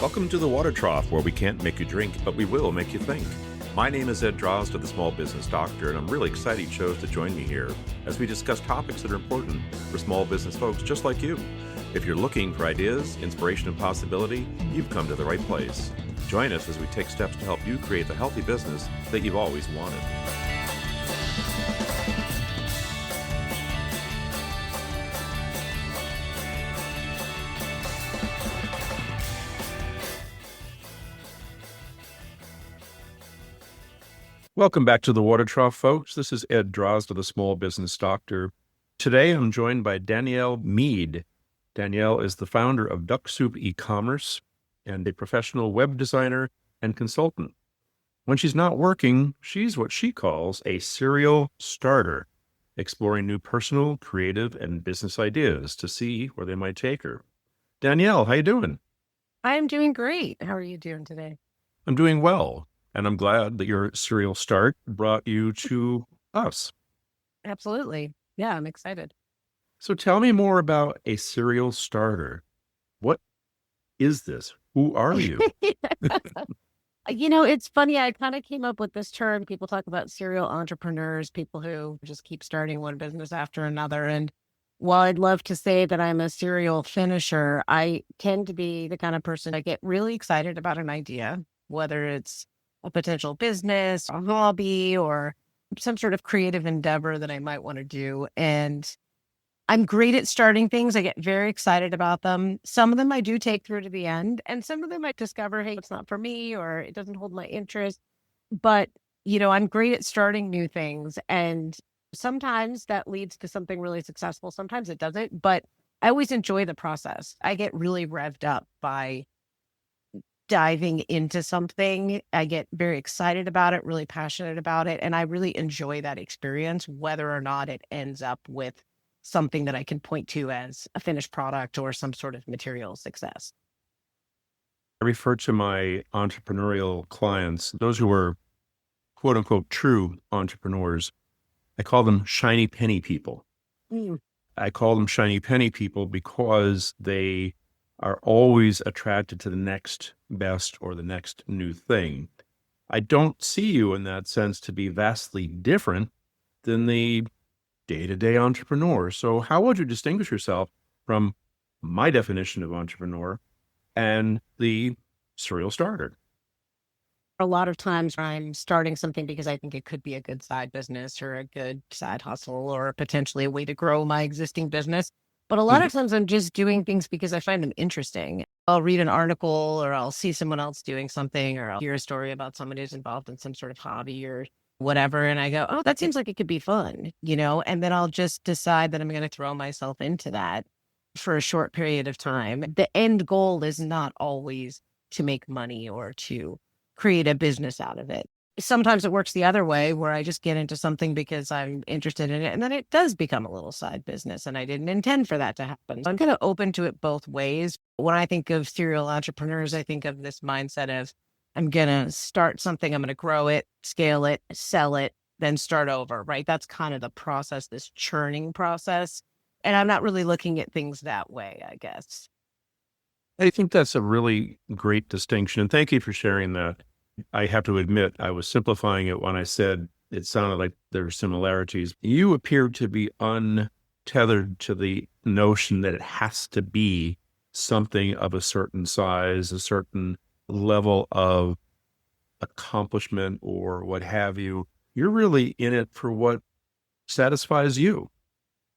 Welcome to the Water Trough, where we can't make you drink, but we will make you think. My name is Ed Drozd, the Small Business Doctor, and I'm really excited you chose to join me here as we discuss topics that are important for small business folks just like you. If you're looking for ideas, inspiration, and possibility, you've come to the right place. Join us as we take steps to help you create the healthy business that you've always wanted. Welcome back to the Water Trough, folks. This is Ed Drozd, the Small Business Doctor. Today, I'm joined by Danielle Mead. Danielle is the founder of Duck Soup e-commerce and a professional web designer and consultant. When she's not working, she's what she calls a serial starter, exploring new personal, creative, and business ideas to see where they might take her. Danielle, how you doing? I'm doing great. How are you doing today? I'm doing well. And I'm glad that your serial start brought you to us. Absolutely. Yeah, I'm excited. So tell me more about a serial starter. What is this? Who are you? It's funny. I kind of came up with this term. People talk about serial entrepreneurs, people who just keep starting one business after another. And while I'd love to say that I'm a serial finisher, I tend to be the kind of person that get really excited about an idea, whether it's a potential business, a hobby, or some sort of creative endeavor that I might want to do. And I'm great at starting things. I get very excited about them. Some of them I do take through to the end, and some of them I discover, hey, it's not for me, or it doesn't hold my interest. But, I'm great at starting new things. And sometimes that leads to something really successful. Sometimes it doesn't, but I always enjoy the process. I get really revved up by diving into something. I get very excited about it, really passionate about it. And I really enjoy that experience, whether or not it ends up with something that I can point to as a finished product or some sort of material success. I refer to my entrepreneurial clients, those who are quote unquote true entrepreneurs. I call them shiny penny people. Mm. I call them shiny penny people because they are always attracted to the next best or the next new thing. I don't see you in that sense to be vastly different than the day-to-day entrepreneur. So how would you distinguish yourself from my definition of entrepreneur and the serial starter? A lot of times I'm starting something because I think it could be a good side business or a good side hustle or potentially a way to grow my existing business. But a lot of times I'm just doing things because I find them interesting. I'll read an article or I'll see someone else doing something or I'll hear a story about someone who's involved in some sort of hobby or whatever. And I go, oh, that seems like it could be fun, and then I'll just decide that I'm going to throw myself into that for a short period of time. The end goal is not always to make money or to create a business out of it. Sometimes it works the other way where I just get into something because I'm interested in it. And then it does become a little side business. And I didn't intend for that to happen. So I'm kind of open to it both ways. When I think of serial entrepreneurs, I think of this mindset of I'm going to start something, I'm going to grow it, scale it, sell it, then start over, right? That's kind of the process, this churning process. And I'm not really looking at things that way, I guess. I think that's a really great distinction. And thank you for sharing that. I have to admit, I was simplifying it when I said it sounded like there were similarities. You appear to be untethered to the notion that it has to be something of a certain size, a certain level of accomplishment or what have you. You're really in it for what satisfies you.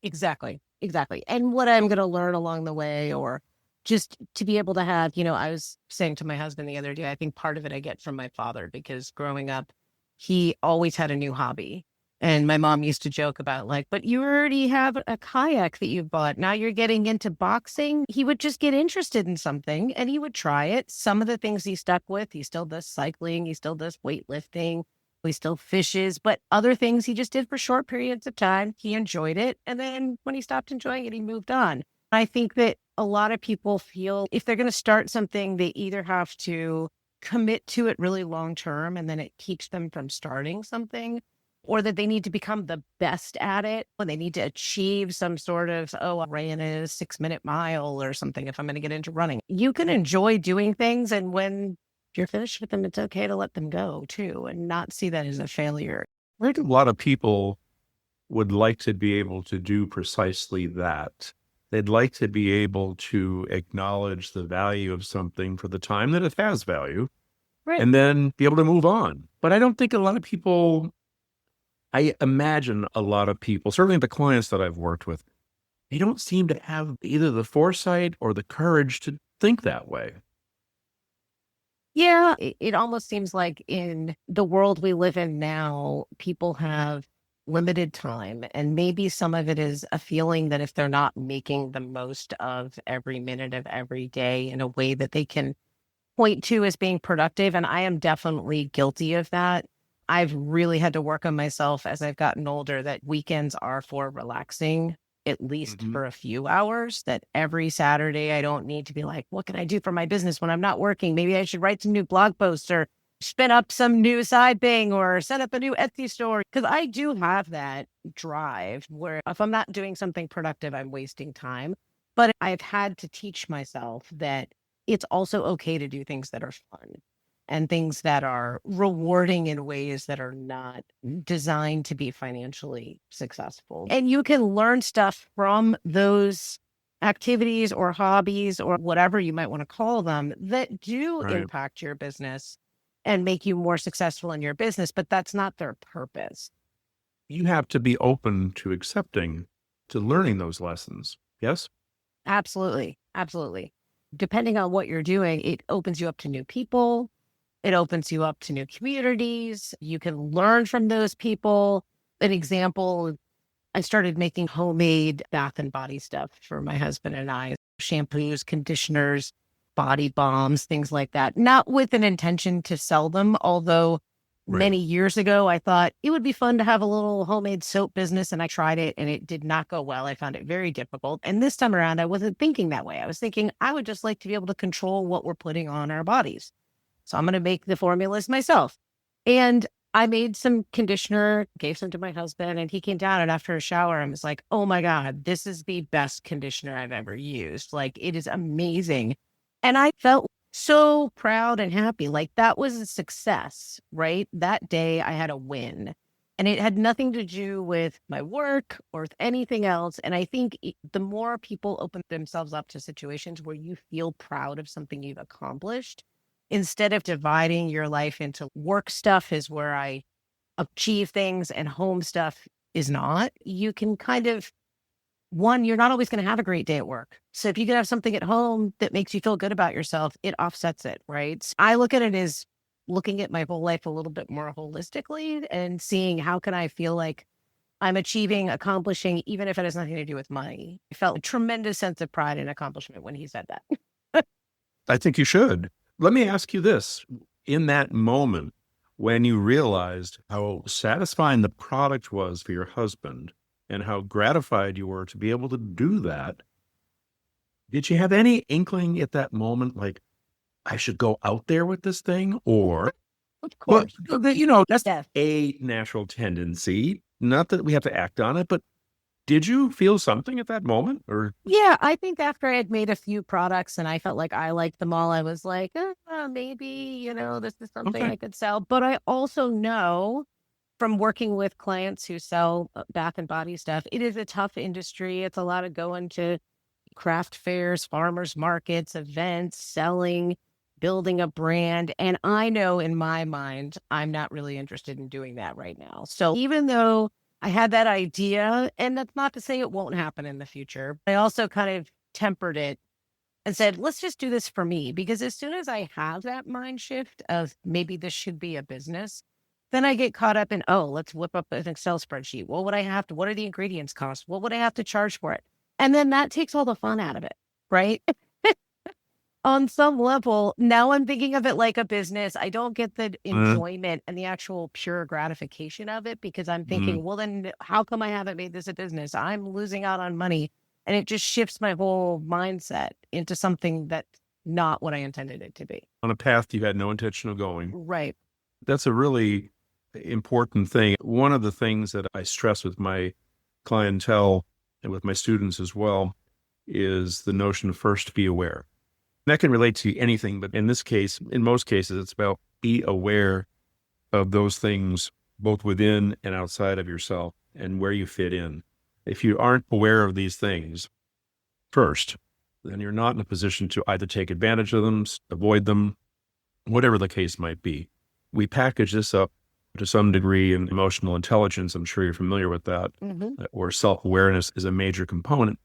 Exactly. Exactly. And what I'm going to learn along the way, or just to be able to have, I was saying to my husband the other day, I think part of it I get from my father, because growing up, he always had a new hobby. And my mom used to joke about like, but you already have a kayak that you bought. Now you're getting into boxing. He would just get interested in something and he would try it. Some of the things he stuck with, he still does cycling. He still does weightlifting. He still fishes, but other things he just did for short periods of time. He enjoyed it. And then when he stopped enjoying it, he moved on. I think that a lot of people feel if they're going to start something, they either have to commit to it really long term and then it keeps them from starting something, or that they need to become the best at it, when they need to achieve some sort of, oh, I ran a 6-minute mile or something if I'm going to get into running. You can enjoy doing things. And when you're finished with them, it's okay to let them go too and not see that as a failure. I think a lot of people would like to be able to do precisely that. They'd like to be able to acknowledge the value of something for the time that it has value Right. and then be able to move on. But I don't think a lot of people, I imagine a lot of people, certainly the clients that I've worked with, they don't seem to have either the foresight or the courage to think that way. Yeah, it almost seems like in the world we live in now, people have limited time. And maybe some of it is a feeling that if they're not making the most of every minute of every day in a way that they can point to as being productive. And I am definitely guilty of that. I've really had to work on myself as I've gotten older that weekends are for relaxing, at least Mhm. for a few hours, that every Saturday I don't need to be like, what can I do for my business when I'm not working? Maybe I should write some new blog posts or spin up some new side thing or set up a new Etsy store. Cause I do have that drive where if I'm not doing something productive, I'm wasting time. But I've had to teach myself that it's also okay to do things that are fun and things that are rewarding in ways that are not designed to be financially successful. And you can learn stuff from those activities or hobbies or whatever you might want to call them that do Right. impact your business and make you more successful in your business, but that's not their purpose. You have to be open to accepting, to learning those lessons. Yes? Absolutely. Absolutely. Depending on what you're doing, it opens you up to new people. It opens you up to new communities. You can learn from those people. An example, I started making homemade bath and body stuff for my husband and I, shampoos, conditioners, body bombs, things like that. Not with an intention to sell them, although Right. many years ago I thought it would be fun to have a little homemade soap business, and I tried it and it did not go well. I found it very difficult. And this time around, I wasn't thinking that way. I was thinking I would just like to be able to control what we're putting on our bodies. So I'm going to make the formulas myself. And I made some conditioner, gave some to my husband, and he came down and after a shower and was like, oh my God, this is the best conditioner I've ever used. Like it is amazing. And I felt so proud and happy. Like that was a success, right? That day I had a win. And it had nothing to do with my work or with anything else. And I think the more people open themselves up to situations where you feel proud of something you've accomplished, instead of dividing your life into work stuff is where I achieve things and home stuff is not, you can kind of, one, you're not always going to have a great day at work. So if you can have something at home that makes you feel good about yourself, it offsets it, right? So I look at it as looking at my whole life a little bit more holistically and seeing how can I feel like I'm achieving, accomplishing, even if it has nothing to do with money. I felt a tremendous sense of pride and accomplishment when he said that. I think you should. Let me ask you this. In that moment, when you realized how satisfying the product was for your husband and how gratified you were to be able to do that, did you have any inkling at that moment, like, I should go out there with this thing? Or, Of well, course. that's Yes. a natural tendency. Not that we have to act on it, but did you feel something at that moment? Or, Yeah, I think after I had made a few products and I felt like I liked them all, I was like, maybe, this is something okay, I could sell. But I also know from working with clients who sell bath and body stuff, it is a tough industry. It's a lot of going to craft fairs, farmers markets, events, selling, building a brand. And I know in my mind, I'm not really interested in doing that right now. So even though I had that idea, and that's not to say it won't happen in the future, I also kind of tempered it and said, let's just do this for me. Because as soon as I have that mind shift of maybe this should be a business, then I get caught up in, oh, let's whip up an Excel spreadsheet. What are the ingredients cost? What would I have to charge for it? And then that takes all the fun out of it, right? On some level, now I'm thinking of it like a business. I don't get the uh, enjoyment and the actual pure gratification of it because I'm mm, thinking, well, then how come I haven't made this a business? I'm losing out on money. And it just shifts my whole mindset into something that's not what I intended it to be. on a path you had no intention of going. Right. That's a really important thing. One of the things that I stress with my clientele and with my students as well is the notion of first be aware. That can relate to anything, but in this case, in most cases, it's about be aware of those things both within and outside of yourself and where you fit in. If you aren't aware of these things first, then you're not in a position to either take advantage of them, avoid them, whatever the case might be. We package this up to some degree in emotional intelligence. I'm sure you're familiar with that, where self-awareness is a major component.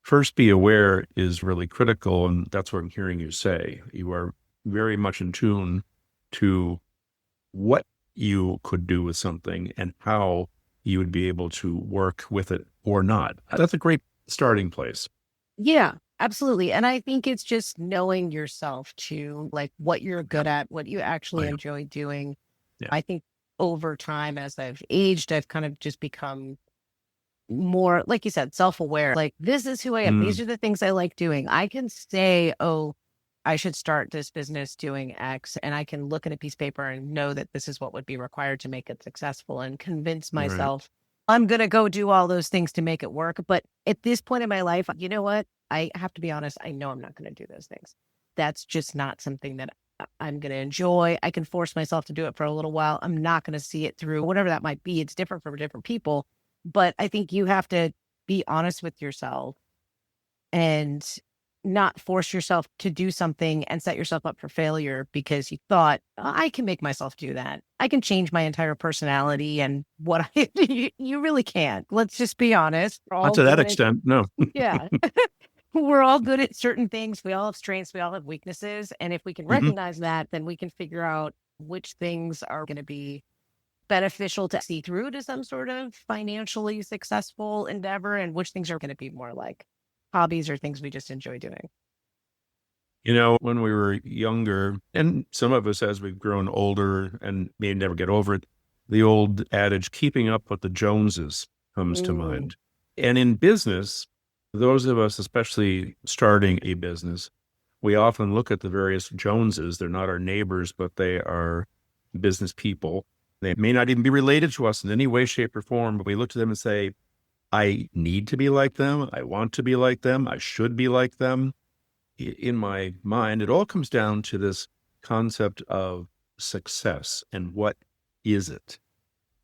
First, be aware is really critical, and that's what I'm hearing you say. You are very much in tune to what you could do with something and how you would be able to work with it or not. That's a great starting place. Yeah, absolutely. And I think it's just knowing yourself too, like what you're good at, what you actually Right. enjoy doing. Yeah. I think over time, as I've aged, I've kind of just become more, like you said, self-aware. Like, this is who I am. These Mm, are the things I like doing. I can say, oh, I should start this business doing X, and I can look at a piece of paper and know that this is what would be required to make it successful and convince right. myself I'm going to go do all those things to make it work. But at this point in my life, you know what? I have to be honest. I know I'm not going to do those things. That's just not something that I'm going to enjoy. I can force myself to do it for a little while. I'm not going to see it through, whatever that might be. It's different for different people. But I think you have to be honest with yourself and not force yourself to do something and set yourself up for failure because you thought, I can make myself do that. I can change my entire personality and what you really can't. Let's just be honest. We're Not all to that good at, extent, no. yeah, we're all good at certain things. We all have strengths. We all have weaknesses. And if we can Mhm. recognize that, then we can figure out which things are going to be beneficial to see through to some sort of financially successful endeavor and which things are going to be more like hobbies or things we just enjoy doing. When we were younger, and some of us as we've grown older and may never get over it, the old adage, keeping up with the Joneses comes to Mm, mind. And in business, those of us, especially starting a business, we often look at the various Joneses. They're not our neighbors, but they are business people. They may not even be related to us in any way, shape, or form, but we look to them and say, I need to be like them. I want to be like them. I should be like them. In my mind, it all comes down to this concept of success and what is it?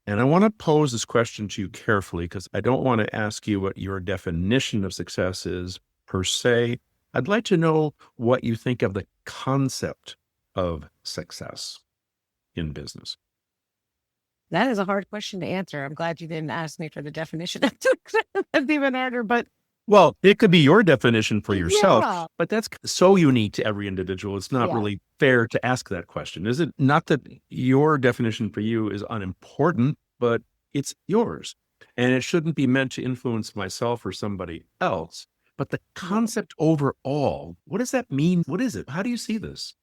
And I want to pose this question to you carefully because I don't want to ask you what your definition of success is per se. I'd like to know what you think of the concept of success in business. that is a hard question to answer. I'm glad you didn't ask me for the definition of success. That's even harder. But Well, it could be your definition for yourself, yeah, but that's so unique to every individual. It's not yeah, really fair to ask that question. Is it not that your definition for you is unimportant, but it's yours? And it shouldn't be meant to influence myself or somebody else. But the yeah. concept overall, what does that mean? What is it? How do you see this?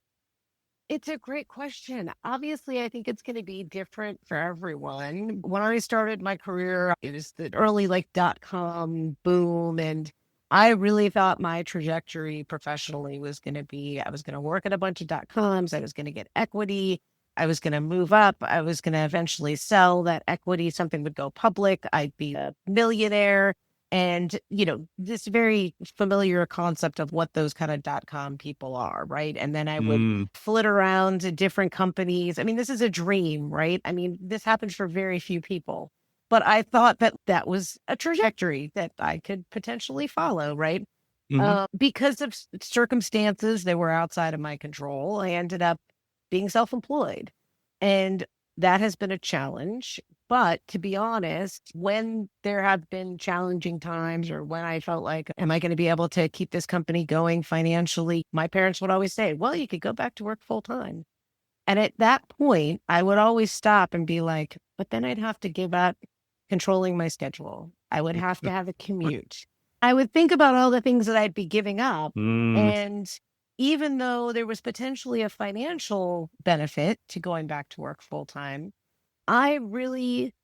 It's a great question. Obviously, I think it's going to be different for everyone. When I started my career, it was the early like .com boom. And I really thought my trajectory professionally was going to be, I was going to work at a bunch of .coms. I was going to get equity. I was going to move up. I was going to eventually sell that equity. Something would go public. I'd be a millionaire. And, this very familiar concept of what those kind of .com people are, right? And then I would Mm, flit around to different companies. I mean, this is a dream, right? I mean, this happens for very few people. But I thought that that was a trajectory that I could potentially follow, right? hmm Because of circumstances that were outside of my control, I ended up being self employed. And that has been a challenge. But to be honest, when there have been challenging times or when I felt like, am I going to be able to keep this company going financially? My parents would always say, well, you could go back to work full time. And at that point, I would always stop and be like, but then I'd have to give up controlling my schedule. I would have to have a commute. I would think about all the things that I'd be giving up. mm, And even though there was potentially a financial benefit to going back to work full time, I really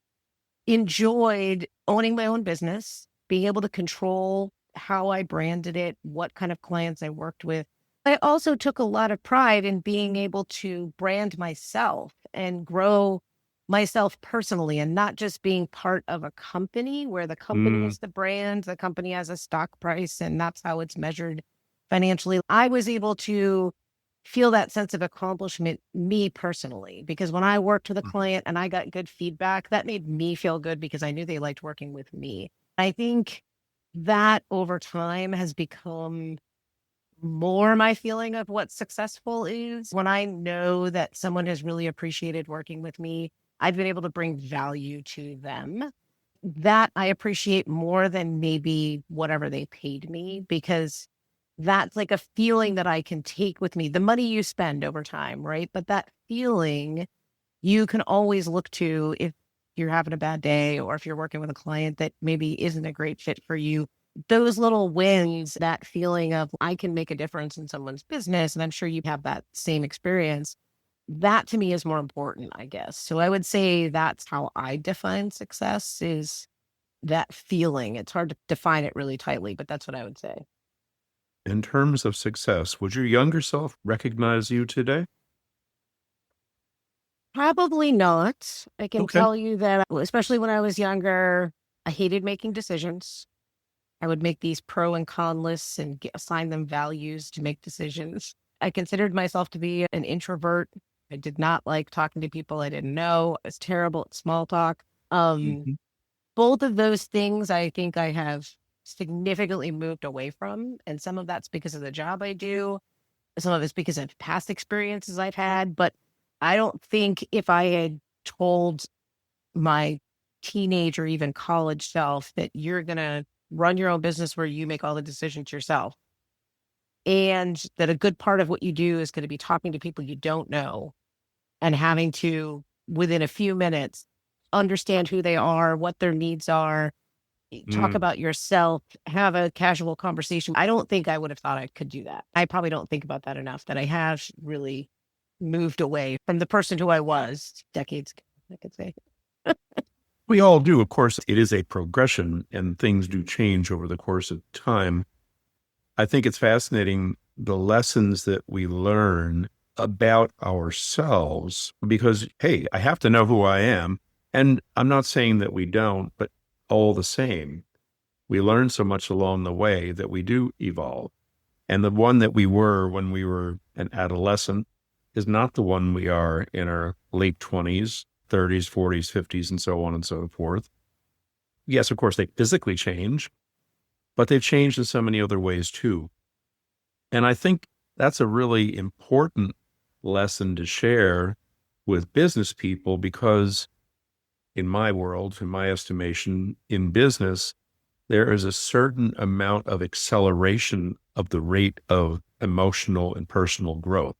enjoyed owning my own business, being able to control how I branded it, what kind of clients I worked with. I also took a lot of pride in being able to brand myself and grow myself personally and not just being part of a company where the company Mm, is the brand, the company has a stock price, and that's how it's measured financially. I was able to feel that sense of accomplishment, me personally, because when I worked with a client and I got good feedback, that made me feel good because I knew they liked working with me. I think that over time has become more my feeling of what successful is. When I know that someone has really appreciated working with me, I've been able to bring value to them. That I appreciate more than maybe whatever they paid me, because that's like a feeling that I can take with me. The money you spend over time, right? But that feeling you can always look to if you're having a bad day or if you're working with a client that maybe isn't a great fit for you. Those little wins, that feeling of I can make a difference in someone's business, and I'm sure you have that same experience. That to me is more important, I guess. So I would say that's how I define success, is that feeling. It's hard to define it really tightly, but that's what I would say. in terms of success, would your younger self recognize you today? Probably not. I can Okay. tell you that, especially when I was younger, I hated making decisions. I would make these pro and con lists and assign them values to make decisions. I considered myself to be an introvert. I did not like talking to people I didn't know. I was terrible at small talk. Um, Mhm. Both of those things I think I have significantly moved away from. And some of that's because of the job I do. Some of it's because of past experiences I've had. But I don't think if I had told my teenage or even college self that you're going to run your own business where you make all the decisions yourself, and that a good part of what you do is going to be talking to people you don't know and having to, within a few minutes, understand who they are, what their needs are, talk Mm. about yourself, have a casual conversation. I don't think I would have thought I could do that. I probably don't think about that enough, that I have really moved away from the person who I was decades ago, I could say. We all do. Of course, it is a progression and things do change over the course of time. I think it's fascinating the lessons that we learn about ourselves because, hey, I have to know who I am. And I'm not saying that we don't, but all the same, we learn so much along the way that we do evolve. And the one that we were when we were an adolescent is not the one we are in our late 20s, 30s, 40s, 50s, and so on and so forth. Yes, of course, they physically change, but they've changed in so many other ways too. And I think that's a really important lesson to share with business people because, in my world, in my estimation, in business, there is a certain amount of acceleration of the rate of emotional and personal growth.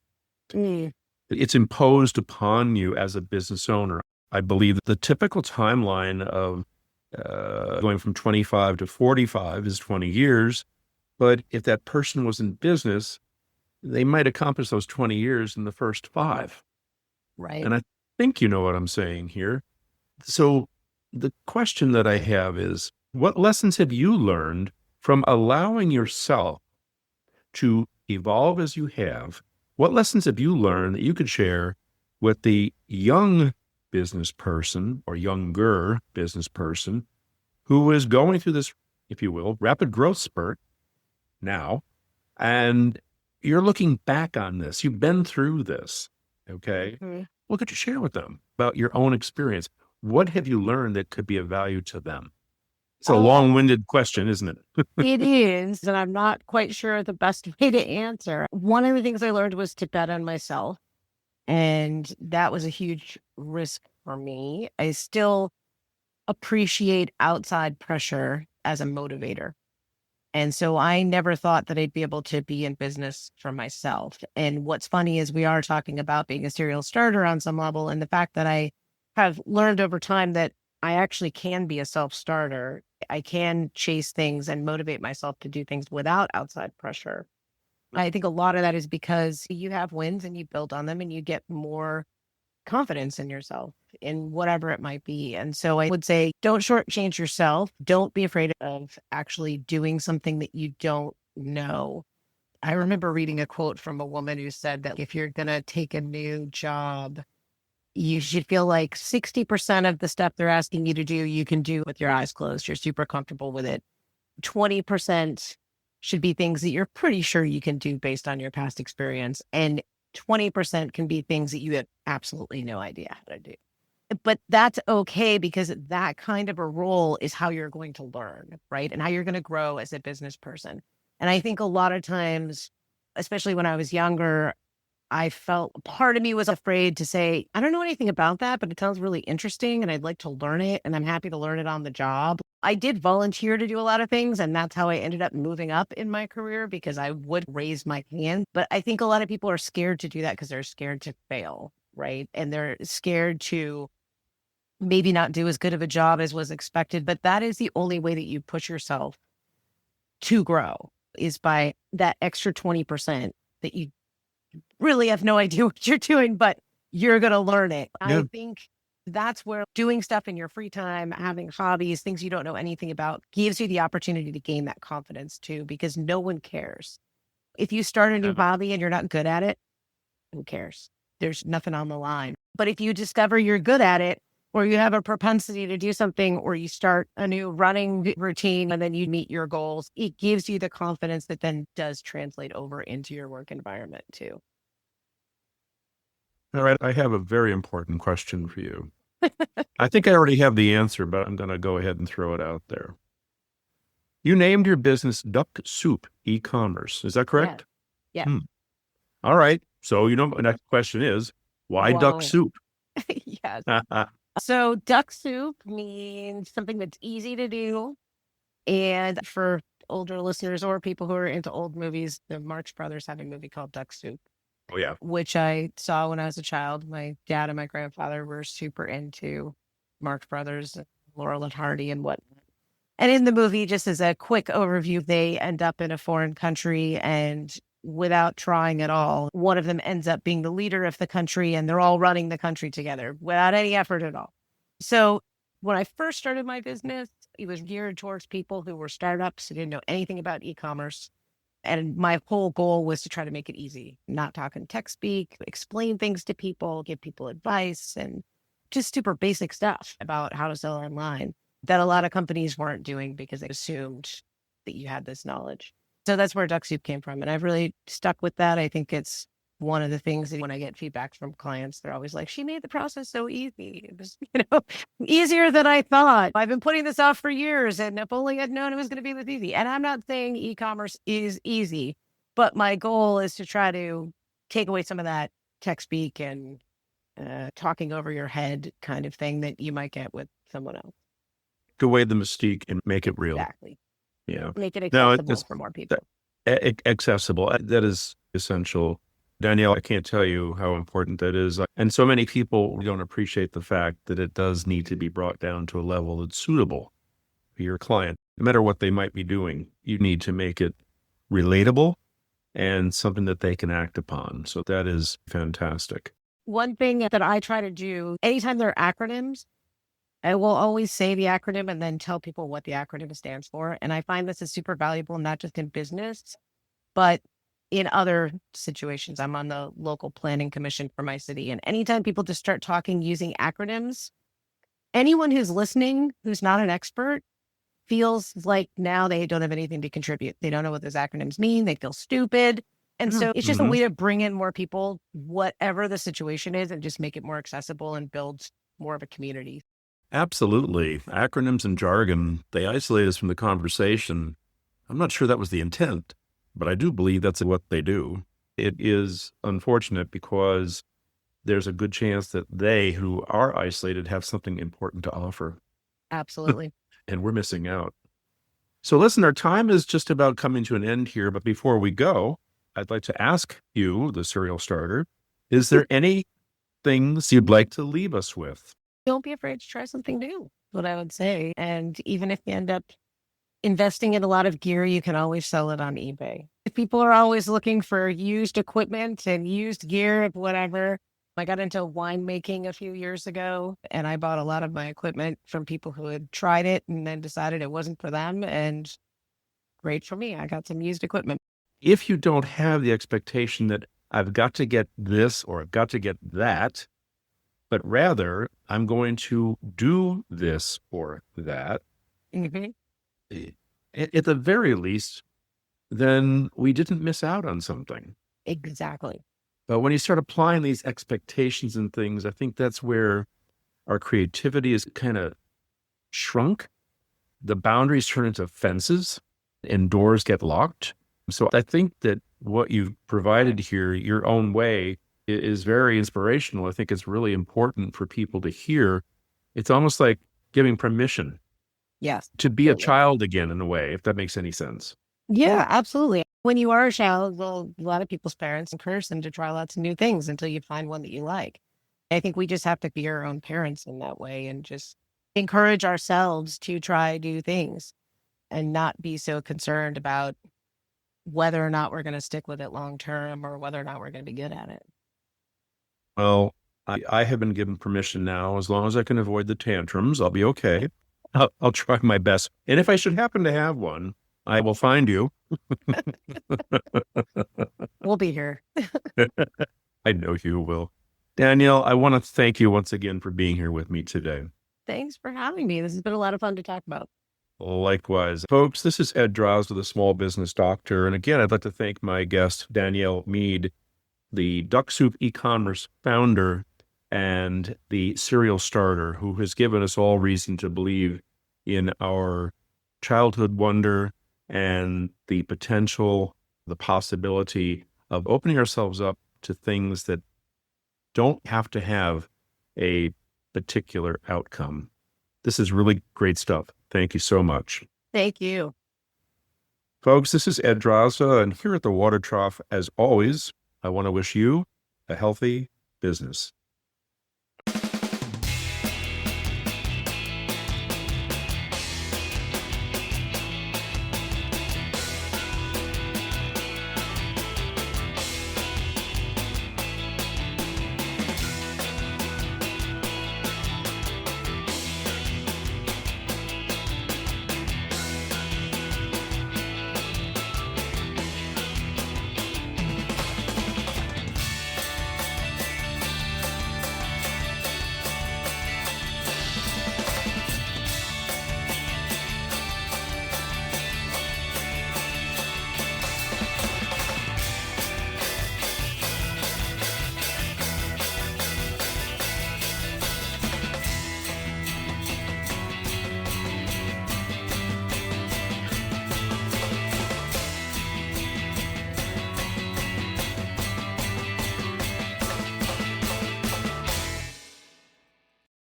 Mm, It's imposed upon you as a business owner. I believe that the typical timeline of going from 25 to 45 is 20 years. But if that person was in business, they might accomplish those 20 years in the first five. right. And I think you know what I'm saying here. So the question that I have is, what lessons have you learned from allowing yourself to evolve as you have? What lessons have you learned that you could share with the young business person or younger business person who is going through this, if you will, rapid growth spurt now? And you're looking back on this. You've been through this. Okay. Mhm. What could you share with them about your own experience? What have you learned that could be of value to them? It's a Oh, long winded question, isn't it? it is, and I'm not quite sure the best way to answer. One of the things I learned was to bet on myself, and that was a huge risk for me. I still appreciate outside pressure as a motivator. And so I never thought that I'd be able to be in business for myself. And what's funny is we are talking about being a serial starter on some level. And the fact that I have learned over time that I actually can be a self starter. I can chase things and motivate myself to do things without outside pressure. I think a lot of that is because you have wins and you build on them and you get more confidence in yourself in whatever it might be. And so I would say, don't shortchange yourself. Don't be afraid of actually doing something that you don't know. I remember reading a quote from a woman who said that if you're going to take a new job, You should feel like 60% of the stuff they're asking you to do, you can do with your eyes closed. You're super comfortable with it. 20% should be things that you're pretty sure you can do based on your past experience. And 20% can be things that you have absolutely no idea how to do. But that's okay because that kind of a role is how you're going to learn, right? And how you're going to grow as a business person. And I think a lot of times, especially when I was younger, I felt part of me was afraid to say, I don't know anything about that, but it sounds really interesting and I'd like to learn it. And I'm happy to learn it on the job. I did volunteer to do a lot of things. And that's how I ended up moving up in my career because I would raise my hand. But I think a lot of people are scared to do that because they're scared to fail, right? And they're scared to maybe not do as good of a job as was expected. But that is the only way that you push yourself to grow is by that extra 20% that you really have no idea what you're doing, but you're going to learn it. Yeah. I think that's where doing stuff in your free time, having hobbies, things you don't know anything about, gives you the opportunity to gain that confidence too, because no one cares. If you start a new hobby and you're not good at it, who cares? There's nothing on the line. But if you discover you're good at it, or you have a propensity to do something, or you start a new running routine and then you meet your goals, it gives you the confidence that then does translate over into your work environment too. All right. I have a very important question for you. I think I already have the answer, but I'm going to go ahead and throw it out there. You named your business Duck Soup e-commerce. Is that correct? Yeah. Hmm. All right. So, my next question is, why Duck Whoa. Soup? Yes. So duck soup means something that's easy to do. And for older listeners or people who are into old movies, the Marx Brothers have a movie called Duck Soup. Oh, yeah. Which I saw when I was a child. My dad and my grandfather were super into Marx Brothers, Laurel and Hardy and whatnot. And in the movie, just as a quick overview, they end up in a foreign country and without trying at all, one of them ends up being the leader of the country and they're all running the country together without any effort at all. So when I first started my business, it was geared towards people who were startups who didn't know anything about e-commerce. And my whole goal was to try to make it easy, not talking tech speak, explain things to people, give people advice, and just super basic stuff about how to sell online that a lot of companies weren't doing because they assumed that you had this knowledge. So that's where Duck Soup came from. And I've really stuck with that. I think it's one of the things that when I get feedback from clients, they're always like, she made the process so easy. It was, easier than I thought. I've been putting this off for years. And if only I'd known it was going to be this easy. And I'm not saying e-commerce is easy, but my goal is to try to take away some of that tech speak and talking over your head kind of thing that you might get with someone else. Take away the mystique and make it real. Exactly. Yeah. Make it accessible for more people. Accessible. That is essential. Danielle, I can't tell you how important that is. And so many people don't appreciate the fact that it does need to be brought down to a level that's suitable for your client. No matter what they might be doing, you need to make it relatable and something that they can act upon. So that is fantastic. One thing that I try to do, anytime there are acronyms, I will always say the acronym and then tell people what the acronym stands for. And I find this is super valuable, not just in business, but in other situations. I'm on the local planning commission for my city. And anytime people just start talking using acronyms, anyone who's listening, who's not an expert, feels like now they don't have anything to contribute. They don't know what those acronyms mean. They feel stupid. And so it's just a way to bring in more people, whatever the situation is, and just make it more accessible and build more of a community. Absolutely. Acronyms and jargon, they isolate us from the conversation. I'm not sure that was the intent, but I do believe that's what they do. It is unfortunate because there's a good chance that they who are isolated have something important to offer. Absolutely. And we're missing out. So listen, our time is just about coming to an end here. But before we go, I'd like to ask you, the serial starter, is there any things you'd like to leave us with? Don't be afraid to try something new, what I would say. And even if you end up investing in a lot of gear, you can always sell it on eBay. If people are always looking for used equipment and used gear, whatever. I got into winemaking a few years ago and I bought a lot of my equipment from people who had tried it and then decided it wasn't for them. And great for me. I got some used equipment. If you don't have the expectation that I've got to get this or I've got to get that, but rather I'm going to do this or that. Hmm. At the very least, then we didn't miss out on something. Exactly. But when you start applying these expectations and things, I think that's where our creativity is kind of shrunk. The boundaries turn into fences and doors get locked. So I think that what you've provided here, your own way, is very inspirational. I think it's really important for people to hear. It's almost like giving permission Yes, to be a absolutely. child again, in a way, if that makes any sense. Yeah, absolutely. When you are a child, well, a lot of people's parents encourage them to try lots of new things until you find one that you like. I think we just have to be our own parents in that way and just encourage ourselves to try new things and not be so concerned about whether or not we're going to stick with it long term or whether or not we're going to be good at it. Well, I have been given permission now. As long as I can avoid the tantrums, I'll be okay. I'll try my best. And if I should happen to have one, I will find you. We'll be here. I know you will. Danielle, I want to thank you once again for being here with me today. Thanks for having me. This has been a lot of fun to talk about. Likewise. Folks, this is Ed Drozd, the Small Business Doctor. And again, I'd like to thank my guest, Danielle Mead, the Duck Soup e-commerce founder and the serial starter, who has given us all reason to believe in our childhood wonder and the potential, the possibility of opening ourselves up to things that don't have to have a particular outcome. This is really great stuff. Thank you so much. Thank you. Folks, this is Ed Draza, and here at the Water Trough, as always, I want to wish you a healthy business.